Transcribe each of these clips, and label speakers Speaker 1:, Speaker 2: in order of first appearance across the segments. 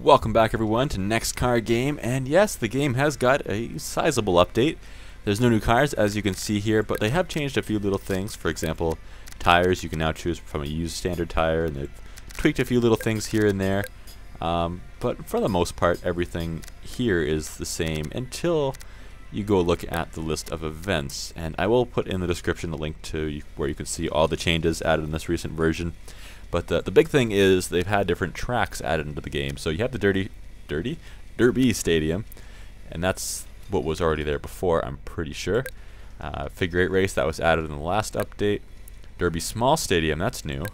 Speaker 1: Welcome back everyone to Next Car Game, and yes, the game has got a sizable update. There's no new cars as you can see here, but they have changed a few little things. For example, tires, you can now choose from a used standard tire, and they've tweaked a few little things here and there. But for the most part, everything here is the same until you go look at the list of events. And I will put in the description the link to where you can see all the changes added in this recent version. But the big thing is they've had different tracks added into the game. So you have the Derby Stadium, and that's what was already there before, I'm pretty sure. Figure 8 race, that was added in the last update. Derby Small Stadium, that's new.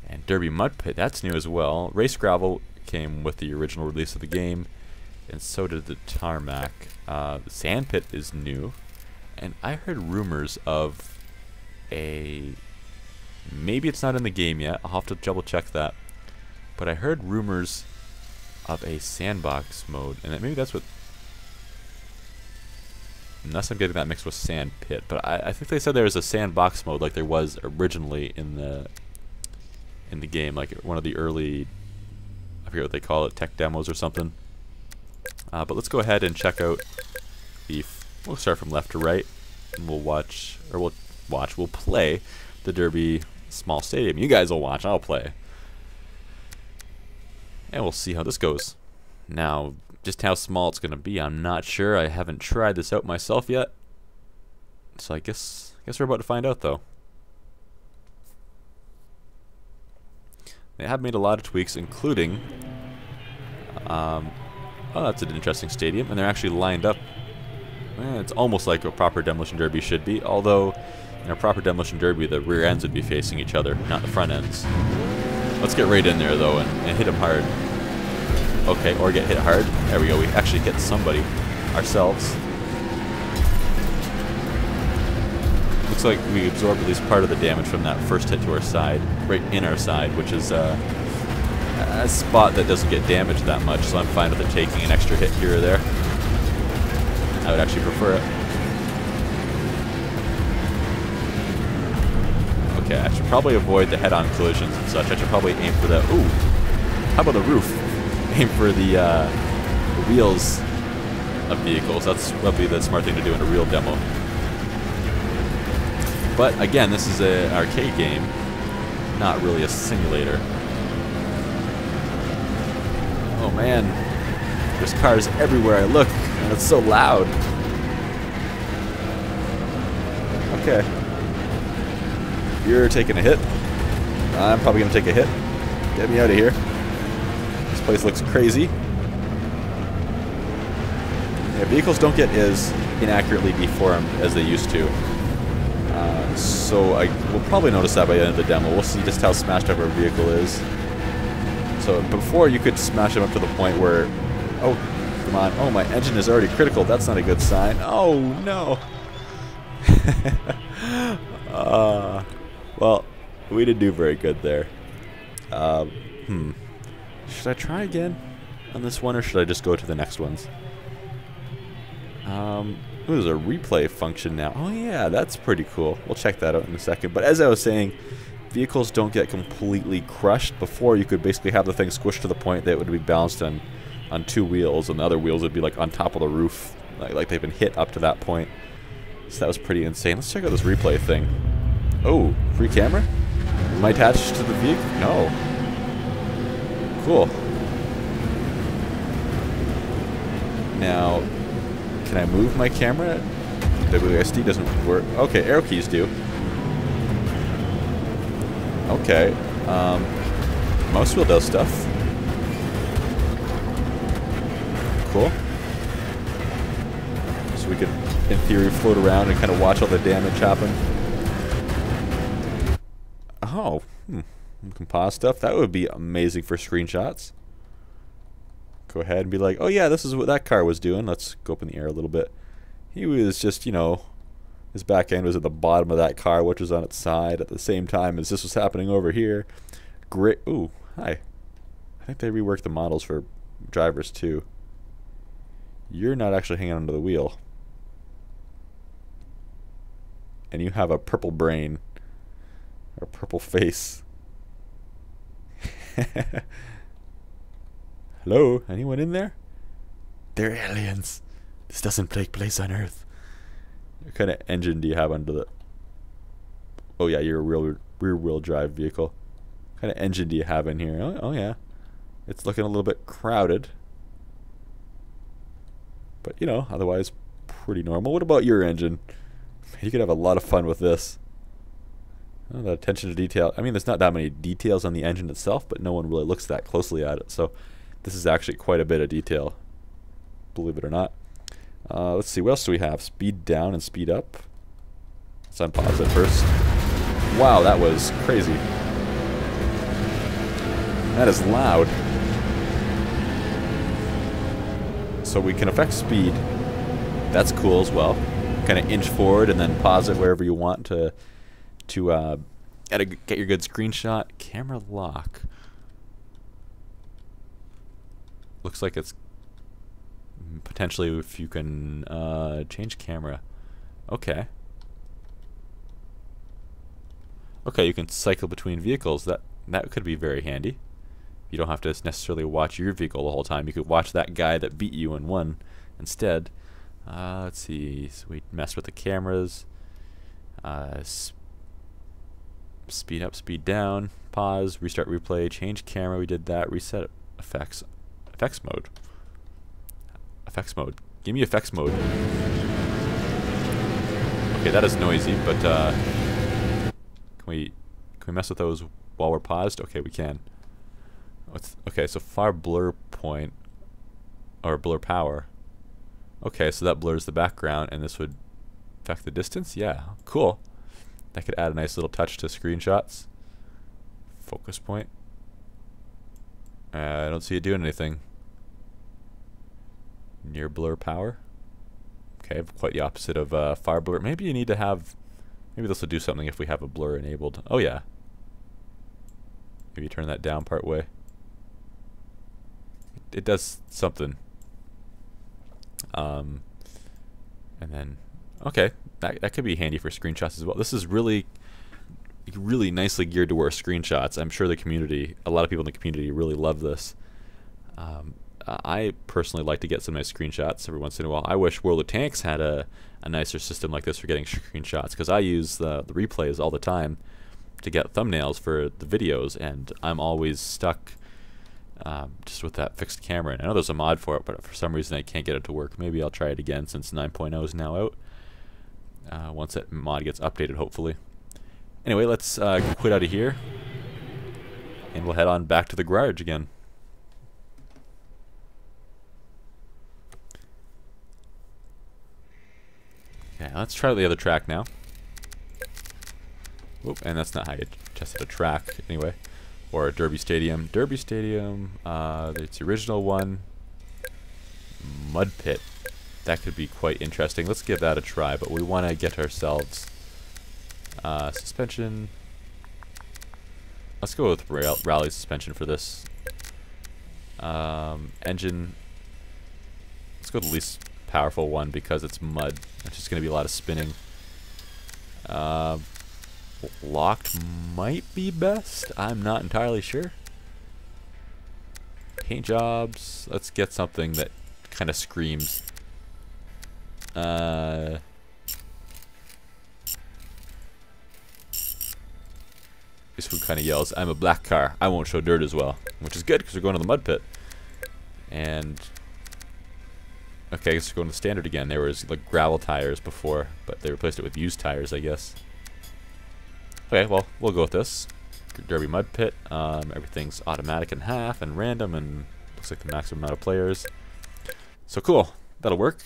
Speaker 1: And Derby Mud Pit, that's new as well. Race Gravel came with the original release of the game, and so did the Tarmac. The Sand Pit is new, and I heard rumors of maybe it's not in the game yet, I'll have to double check that, but I heard rumors of a sandbox mode, and maybe that's what, unless I'm getting that mixed with Sand Pit, but I think they said there was a sandbox mode like there was originally in the game, like one of the early, I forget what they call it, tech demos or something. But let's go ahead and check out we'll start from left to right, and we'll play the Derby Small Stadium. You guys will watch, I'll play. And we'll see how this goes. Now, just how small it's going to be, I'm not sure. I haven't tried this out myself yet. So I guess we're about to find out, though. They have made a lot of tweaks, including oh, that's an interesting stadium, and they're actually lined up. It's almost like a proper Demolition Derby should be, although in a proper Demolition Derby, the rear ends would be facing each other, not the front ends. Let's get right in there, though, and hit them hard. Okay, or get hit hard. There we go. We actually hit somebody ourselves. Looks like we absorbed at least part of the damage from that first hit to our side, right in our side, which is a spot that doesn't get damaged that much, so I'm fine with it taking an extra hit here or there. I would actually prefer it. Okay, I should probably avoid the head-on collisions and such. I should probably aim for the... Ooh! How about the roof? Aim for the wheels of vehicles. That'll be the smart thing to do in a real demo. But, again, this is an arcade game, not really a simulator. Oh, man. There's cars everywhere I look, and it's so loud. Okay. You're taking a hit. I'm probably going to take a hit. Get me out of here. This place looks crazy. Yeah, vehicles don't get as inaccurately deformed as they used to. So we'll probably notice that by the end of the demo. We'll see just how smashed up our vehicle is. So before you could smash them up to the point where... Oh, come on. Oh, my engine is already critical. That's not a good sign. Oh, no. Well, we didn't do very good there. Should I try again on this one, or should I just go to the next ones? There's a replay function now. Oh yeah, that's pretty cool. We'll check that out in a second. But as I was saying, vehicles don't get completely crushed. Before, you could basically have the thing squished to the point that it would be balanced on two wheels, and the other wheels would be like on top of the roof, like they've been hit up to that point. So that was pretty insane. Let's check out this replay thing. Oh, free camera? Am I attached to the vehicle? No. Cool. Now, can I move my camera? WSD doesn't work. Okay, arrow keys do. Okay. Mouse wheel does stuff. Cool. So we could, in theory, float around and kind of watch all the damage happen. Oh, we can pause stuff. That would be amazing for screenshots. Go ahead and be like, oh yeah, this is what that car was doing. Let's go up in the air a little bit. He was just, you know, his back end was at the bottom of that car, which was on its side at the same time as this was happening over here. Great. Ooh, hi. I think they reworked the models for drivers too. You're not actually hanging onto the wheel. And you have a purple brain. Or purple face. Hello? Anyone in there? They're aliens. This doesn't take place on Earth. What kind of engine do you have under the... Oh yeah, you're a rear-wheel drive vehicle. What kind of engine do you have in here? Oh yeah. It's looking a little bit crowded. But, you know, otherwise pretty normal. What about your engine? You could have a lot of fun with this. Oh, the attention to detail. I mean, there's not that many details on the engine itself, but no one really looks that closely at it. So this is actually quite a bit of detail, believe it or not. Let's see, what else do we have? Speed down and speed up. Let's unpause it first. Wow, that was crazy. That is loud. So we can affect speed. That's cool as well. Kind of inch forward and then pause it wherever you want to get your good screenshot. Camera lock. Looks like it's potentially if you can change camera. Okay. Okay, you can cycle between vehicles. That could be very handy. You don't have to necessarily watch your vehicle the whole time. You could watch that guy that beat you and won instead. Let's see. So we messed with the cameras. Speed up, speed down, pause, restart replay, change camera. We did that. Reset effects. Effects mode. Effects mode. Give me effects mode. Okay, that is noisy, but can we mess with those while we're paused? Okay, we can. Okay, so far blur point or blur power. Okay, so that blurs the background, and this would affect the distance. Yeah, cool. That could add a nice little touch to screenshots. Focus point. I don't see it doing anything. Near blur power. Okay, quite the opposite of far blur. Maybe you need to have. Maybe this will do something if we have a blur enabled. Oh yeah. Maybe turn that down part way. It does something. And then, okay, that could be handy for screenshots as well. This is really nicely geared to our screenshots. I'm sure the community, a lot of people in the community really love this. I personally like to get some nice screenshots every once in a while. I wish World of Tanks had a nicer system like this for getting screenshots, because I use the replays all the time to get thumbnails for the videos, and I'm always stuck just with that fixed camera. And I know there's a mod for it, but for some reason I can't get it to work. Maybe I'll try it again since 9.0 is now out. Once that mod gets updated, hopefully. Anyway, let's quit out of here, and we'll head on back to the garage again. Okay, let's try the other track now. Whoop, and that's not how you tested a track, anyway. Or a Derby Stadium. Derby Stadium, it's the original one. Mud Pit. That could be quite interesting. Let's give that a try, but we want to get ourselves suspension. Let's go with rally suspension for this. Engine. Let's go with the least powerful one because it's mud. It's just going to be a lot of spinning. Locked might be best. I'm not entirely sure. Paint jobs. Let's get something that kind of screams. This one kind of yells, "I'm a black car. I won't show dirt as well," which is good because we're going to the mud pit. And okay, I guess we're going to standard again. There was like gravel tires before, but they replaced it with used tires, I guess. Okay, well, we'll go with this. Derby mud pit. Everything's automatic in half and random, and looks like the maximum amount of players. So cool. That'll work.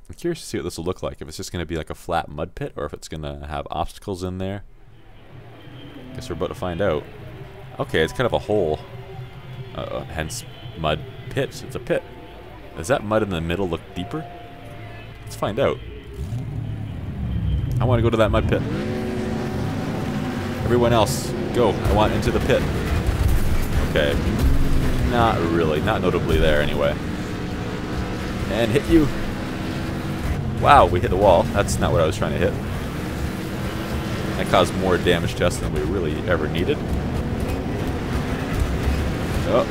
Speaker 1: I'm curious to see what this will look like. If it's just going to be like a flat mud pit, or if it's going to have obstacles in there. Guess we're about to find out. Okay, it's kind of a hole. Hence mud pit. It's a pit. Does that mud in the middle look deeper? Let's find out. I want to go to that mud pit. Everyone else, go. I want into the pit. Okay. Not really. Not notably there, anyway. And hit you. Wow, we hit the wall. That's not what I was trying to hit. That caused more damage to us than we really ever needed. Oh,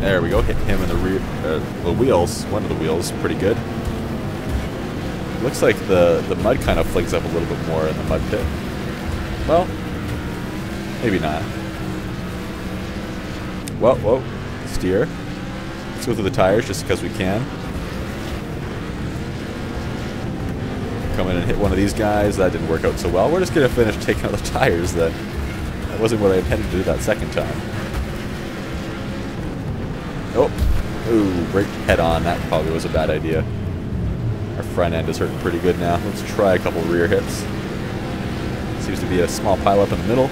Speaker 1: there we go. Hit him in the rear, the wheels. One of the wheels, pretty good. Looks like the mud kind of flings up a little bit more in the mud pit. Well, maybe not. Well, whoa, steer. Let's go through the tires just because we can. Come in and hit one of these guys. That didn't work out so well. We're just going to finish taking out the tires then. That wasn't what I intended to do that second time. Oh, ooh, brake head on. That probably was a bad idea. Our front end is hurting pretty good now. Let's try a couple rear hits. Seems to be a small pile up in the middle.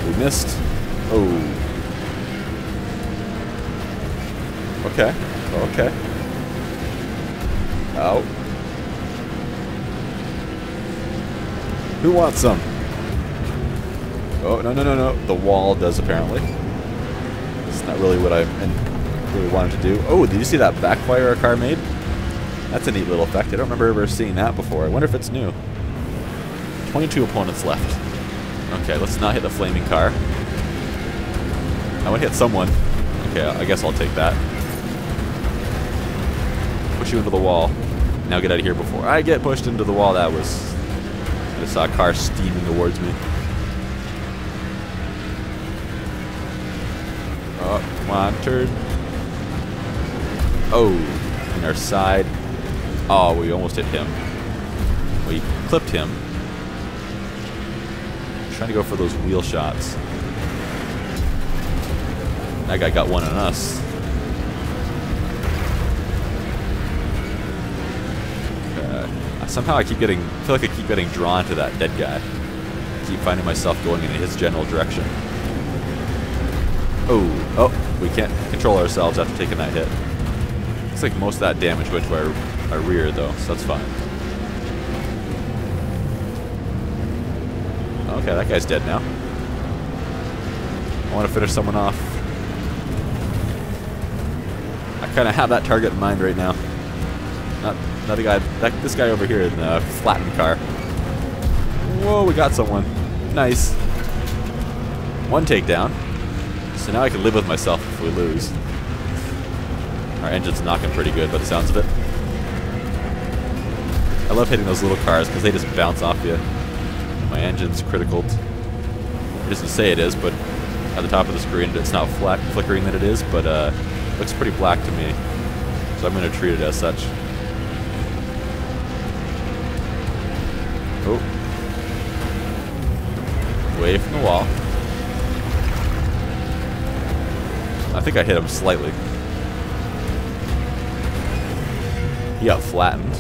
Speaker 1: We missed. Oh. Okay. Okay. Oh. Who wants some? Oh, no, no, no, no. The wall does, apparently. It's not really what I really wanted to do. Oh, did you see that backfire our car made? That's a neat little effect. I don't remember ever seeing that before. I wonder if it's new. 22 opponents left. Okay, let's not hit the flaming car. I want to hit someone. Okay, I guess I'll take that. Push you into the wall. Now get out of here before I get pushed into the wall. That was... I just saw a car steaming towards me. Oh, come on, turn. Oh, in our side. Oh, we almost hit him. We clipped him. Trying to go for those wheel shots. That guy got one on us. Somehow I feel like I keep getting drawn to that dead guy. I keep finding myself going in his general direction. Oh, we can't control ourselves after taking that hit. Looks like most of that damage went to our rear though, so that's fine. Okay, that guy's dead now. I want to finish someone off. I kind of have that target in mind right now. Not the guy, this guy over here in the flattened car. Whoa, we got someone. Nice. One takedown. So now I can live with myself if we lose. Our engine's knocking pretty good by the sounds of it. I love hitting those little cars because they just bounce off you. My engine's critical. It doesn't say it is, but at the top of the screen it's not flickering that it is, but it looks pretty black to me. So I'm going to treat it as such. Oh. Away from the wall. I think I hit him slightly. He got flattened.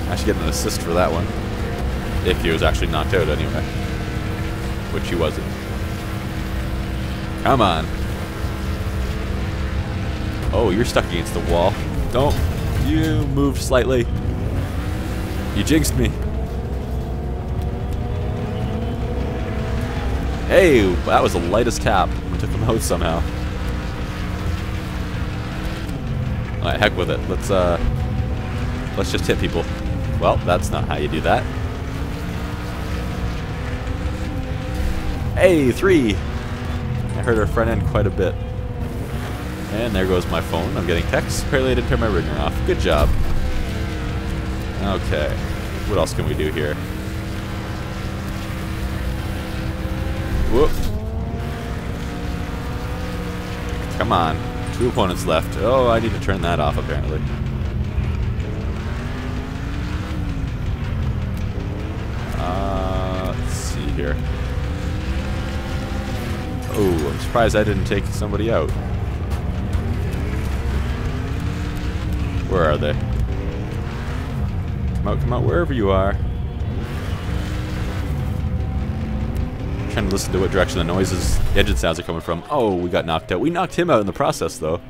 Speaker 1: I should get an assist for that one. If he was actually knocked out anyway. Which he wasn't. Come on. Oh, you're stuck against the wall. Don't. You moved slightly. You jinxed me. Hey, that was the lightest tap. We took him out somehow. Alright, heck with it. Let's just hit people. Well, that's not how you do that. Hey, 3! I hurt our front end quite a bit. And there goes my phone. I'm getting texts. Apparently I didn't turn my ringer off. Good job. Okay. What else can we do here? Whoop. Come on. 2 opponents left. Oh, I need to turn that off apparently. Let's see here. Oh, I'm surprised I didn't take somebody out. Where are they? Come out, wherever you are. I'm trying to listen to what direction the noises, the engine sounds are coming from. Oh, we got knocked out. We knocked him out in the process, though.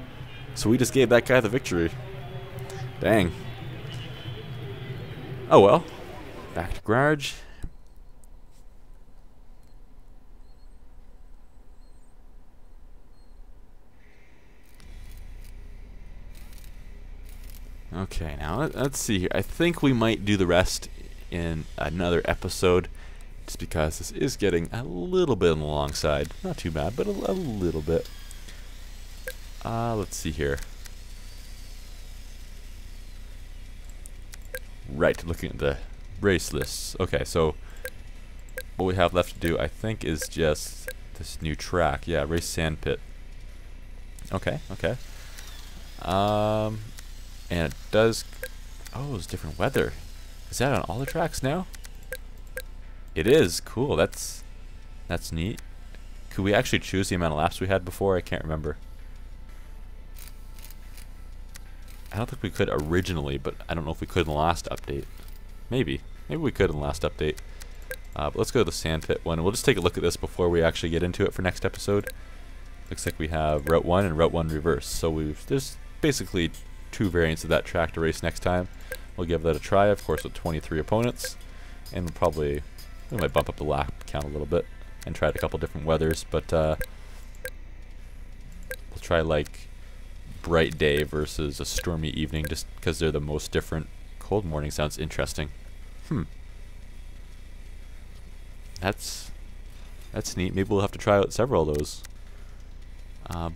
Speaker 1: So we just gave that guy the victory. Dang. Oh well. Back to garage. Okay, now let's see here. I think we might do the rest in another episode. just because this is getting a little bit on the long side. Not too bad, but a little bit. Let's see here. Right, looking at the race lists. Okay, so what we have left to do, I think, is just this new track. Yeah, race sand pit. Okay, okay. And it does... Oh, it's different weather. Is that on all the tracks now? It is. Cool. That's neat. Could we actually choose the amount of laps we had before? I can't remember. I don't think we could originally, but I don't know if we could in the last update. Maybe. Maybe we could in the last update. But let's go to the sandpit one. We'll just take a look at this before we actually get into it for next episode. Looks like we have Route 1 and Route 1 reverse. So there's basically 2 variants of that track to race next time. We'll give that a try, of course, with 23 opponents. And we might bump up the lap count a little bit and try a couple different weathers. But we'll try like bright day versus a stormy evening, just because they're the most different. Cold morning sounds interesting. That's neat. Maybe we'll have to try out several of those.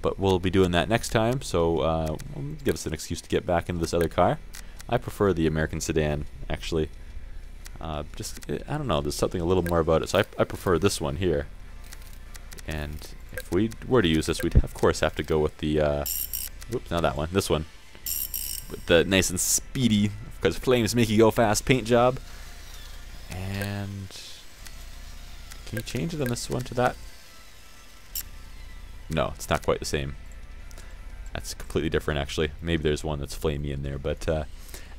Speaker 1: But we'll be doing that next time, so give us an excuse to get back into this other car. I prefer the American sedan, actually. I don't know, there's something a little more about it, so I prefer this one here. And if we were to use this, we'd of course have to go with the, whoops, not that one, this one. With the nice and speedy, because flames make you go fast paint job. And can you change it on this one to that? No, it's not quite the same. That's completely different, actually. Maybe there's one that's flamey in there. But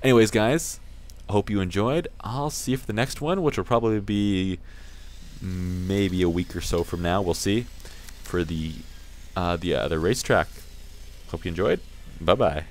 Speaker 1: anyways, guys, I hope you enjoyed. I'll see you for the next one, which will probably be maybe a week or so from now. We'll see. For the other racetrack. Hope you enjoyed. Bye-bye.